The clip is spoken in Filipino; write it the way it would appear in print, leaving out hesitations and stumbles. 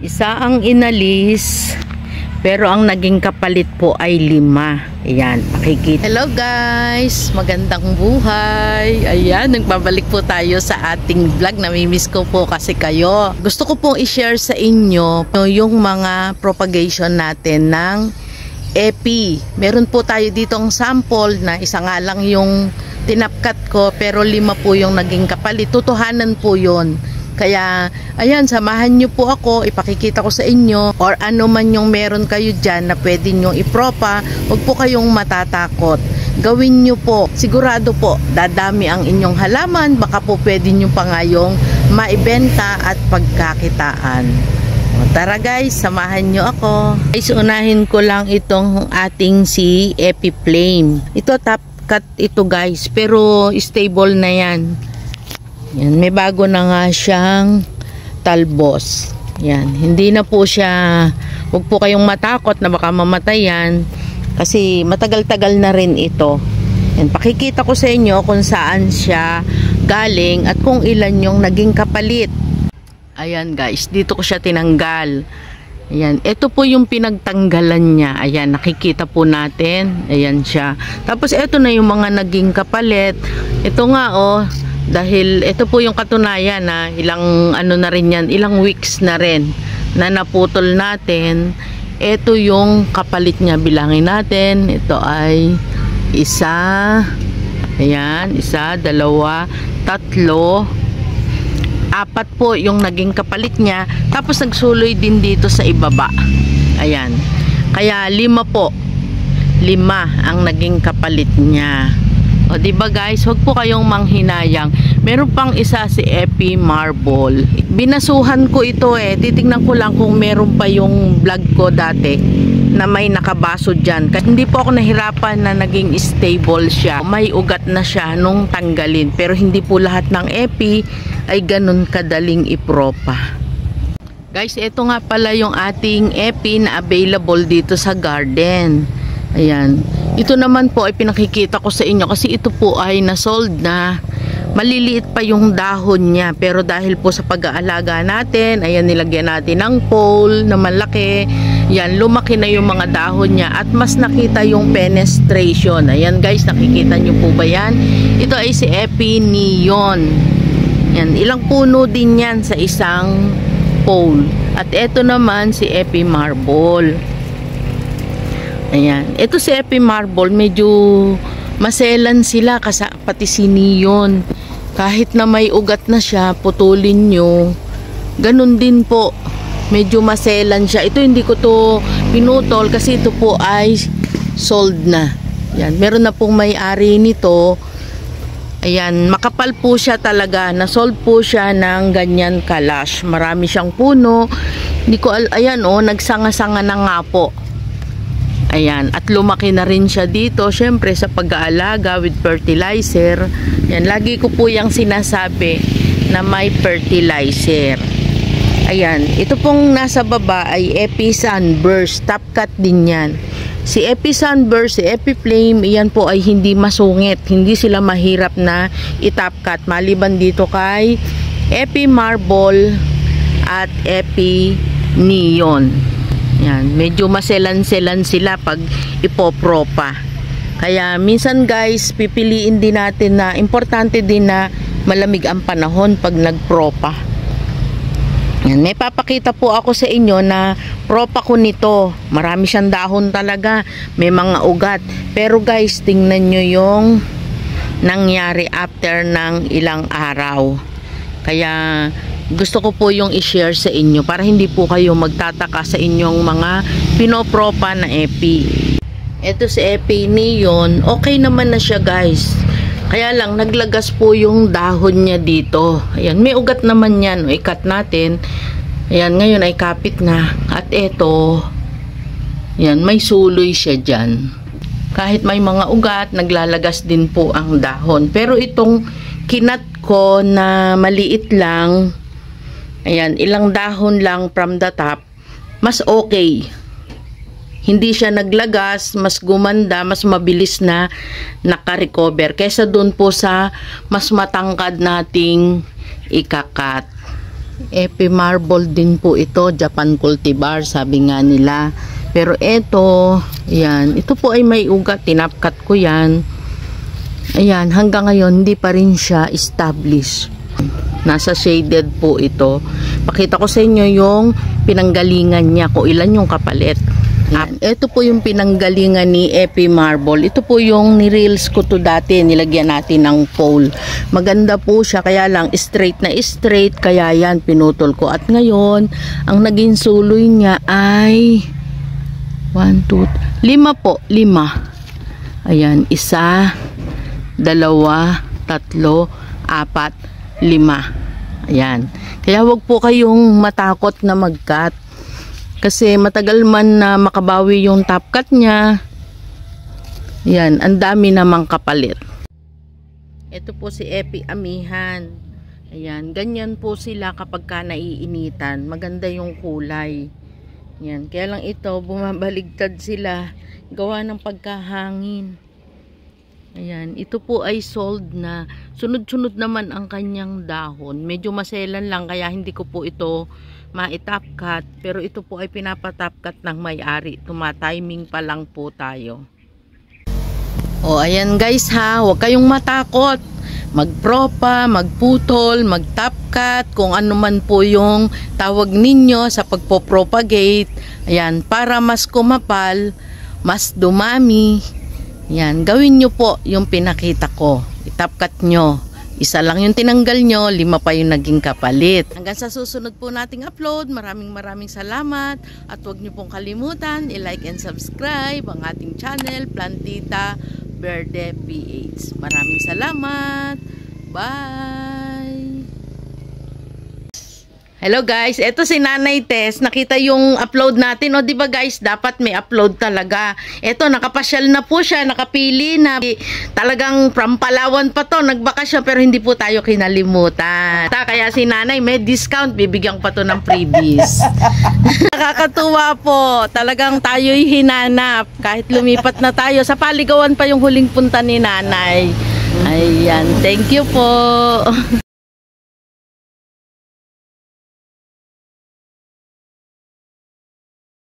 Isa ang inalis, pero ang naging kapalit po ay 5. Ayan, pakikita. Hello guys, magandang buhay. Ayan, nagbabalik po tayo sa ating vlog. Namimiss ko po kasi kayo. Gusto ko pong i-share sa inyo yung mga propagation natin ng epi. Meron po tayo ditong sample na isa nga lang yung tinapkat ko, pero 5 po yung naging kapalit. Totohanan po yun. Kaya, ayan, samahan nyo po ako, ipakikita ko sa inyo, or ano man yung meron kayo dyan na pwede nyo ipropa, huwag po kayong matatakot. Gawin nyo po, sigurado po, dadami ang inyong halaman, baka po pwede nyo pa ngayong maibenta at pagkakitaan. O, tara guys, samahan nyo ako. Guys, unahin ko lang itong ating si EpiFlame. Ito top cut ito guys, pero stable na yan. Yan, may bago na nga siyang talbos. Yan, hindi na po siya, huwag po kayong matakot na baka mamatay yan kasi matagal-tagal na rin ito. Yan, pakikita ko sa inyo kung saan siya galing at kung ilan yung naging kapalit. Ayan guys, dito ko siya tinanggal. Ayan, ito po yung pinagtanggalan niya. Ayan, nakikita po natin. Ayan siya. Tapos ito na yung mga naging kapalit. Ito nga oh, dahil ito po yung katunayan na ilang ano na rin yan, ilang weeks na rin na naputol natin. Ito yung kapalit niya, bilangin natin. Ito ay 1, ayan, 1, 2, 3, 4 po yung naging kapalit niya. Tapos nagsuloy din dito sa ibaba. Ayan, kaya 5 po, 5 ang naging kapalit niya. O diba guys, huwag po kayong manghinayang. Meron pang isa si Epi Marble. Binasuhan ko ito eh. Titingnan ko lang kung meron pa yung vlog ko dati na may nakabaso dyan. Kasi hindi po ako nahirapan na naging stable siya. May ugat na siya nung tanggalin. Pero hindi po lahat ng Epi ay ganun kadaling ipropa. Guys, ito nga pala yung ating Epi na available dito sa garden. Ayan. Ito naman po ay pinakikita ko sa inyo kasi ito po ay nasold na. Maliliit pa yung dahon niya, pero dahil po sa pag-aalaga natin, ayan, nilagyan natin ng pole na malaki. Yan, lumaki na yung mga dahon niya at mas nakita yung penetration. Ayan guys, nakikita nyo po ba yan? Ito ay si Epi Neon. Yan, ilang puno din yan sa isang pole. At ito naman si Epi Marble. Ayan. Ito si Epi Marble, medyo maselan sila kasi pati si Neon. Kahit na may ugat na siya, putulin nyo. Ganun din po. Medyo maselan siya. Ito hindi ko to pinutol kasi ito po ay sold na. Ayan. Meron na pong may-ari nito. Ayan. Makapal po siya talaga. Nasold po siya ng ganyan kalash. Marami siyang puno. Hindi ko ayan oh, nagsanga-sanga na nga po. Ayan, at lumaki na rin siya dito, syempre sa pag-aalaga with fertilizer. Ayan, lagi ko po yung sinasabi na may fertilizer. Ayan, ito pong nasa baba ay Epi Sunburst, top cut din yan. Si Epi Sunburst, si EpiFlame, iyan po ay hindi masungit, hindi sila mahirap na i-top cut. Maliban dito kay Epi Marble at Epi Neon. Yan, medyo maselan-selan sila pag ipopropa. Kaya minsan guys, pipiliin din natin na importante din na malamig ang panahon pag nagpropa. Yan, may papakita po ako sa inyo na propa ko nito. Marami siyang dahon talaga, may mga ugat. Pero guys, tingnan nyo yung nangyari after ng ilang araw. Kaya gusto ko po yung i-share sa inyo para hindi po kayo magtataka sa inyong mga pinopropa na Epi. Ito si Epi Neon, okay naman na siya guys. Kaya lang naglagas po yung dahon niya dito. Ayan, may ugat naman yan. I-cut natin. Ayan, ngayon ay kapit na. At ito, ayan, may suloy siya dyan. Kahit may mga ugat, naglalagas din po ang dahon. Pero itong kinat ko na maliit lang, ayan, ilang dahon lang from the top, mas okay. Hindi siya naglagas, mas gumanda, mas mabilis na nakarecover kaysa doon po sa mas matangkad nating ikakat. Epi marble din po ito, Japan cultivar, sabi nga nila. Pero ito, ayan, ito po ay may ugat, tinapkat ko yan. Ayan, hanggang ngayon hindi pa rin siya established. Nasa shaded po ito. Pakita ko sa inyo yung pinanggalingan niya, kung ilan yung kapalit. Ito po yung pinanggalingan ni Epi Marble. Ito po yung ni-reels ko to dati. Nilagyan natin ng pole. Maganda po siya. Kaya lang straight na straight. Kaya yan pinutol ko. At ngayon, ang naging suloy niya ay 1, 2, 5 po. 5. Ayan. 1, 2, 3, 4, 5. Ayan. Kaya wag po kayong matakot na mag-cut. Kasi matagal man na makabawi yung top cut niya. Yan, ang dami namang kapalit. Ito po si Epi Amihan. Ayan, ganyan po sila kapag ka naiinitan. Maganda yung kulay. Yan, kaya lang ito, bumabaligtad sila. Gawa ng pagkahangin. Ayan, ito po ay sold na. Sunod-sunod naman ang kanyang dahon. Medyo maselan lang, kaya hindi ko po ito ma-top cut, pero ito po ay pinapa-top cut ng may-ari. Tuma-timing pa lang po tayo. O ayan guys ha, huwag kayong matakot. Magpropa, magputol, mag-top cut, kung ano man po yung tawag ninyo sa pagpo-propagate. Ayan, para mas kumapal, mas dumami. Ayan, gawin nyo po yung pinakita ko. I-top cut nyo. Isa lang yung tinanggal nyo, 5 pa yung naging kapalit. Hanggang sa susunod po nating upload, maraming salamat. At huwag nyo pong kalimutan, i-like and subscribe ang ating channel, Plantita Verde PH. Maraming salamat. Bye! Hello guys, eto si Nanay Tess, nakita yung upload natin, o di ba guys, dapat may upload talaga. Eto, nakapasyal na po siya, nakapili na. Talagang from Palawan pa to, nagbakasyon pero hindi po tayo kinalimutan. Kaya si Nanay may discount, bibigyan pa to ng freebies. Nakakatuwa po, talagang tayo'y hinanap. Kahit lumipat na tayo, sa Paligawan pa yung huling punta ni Nanay. Ayan, thank you po.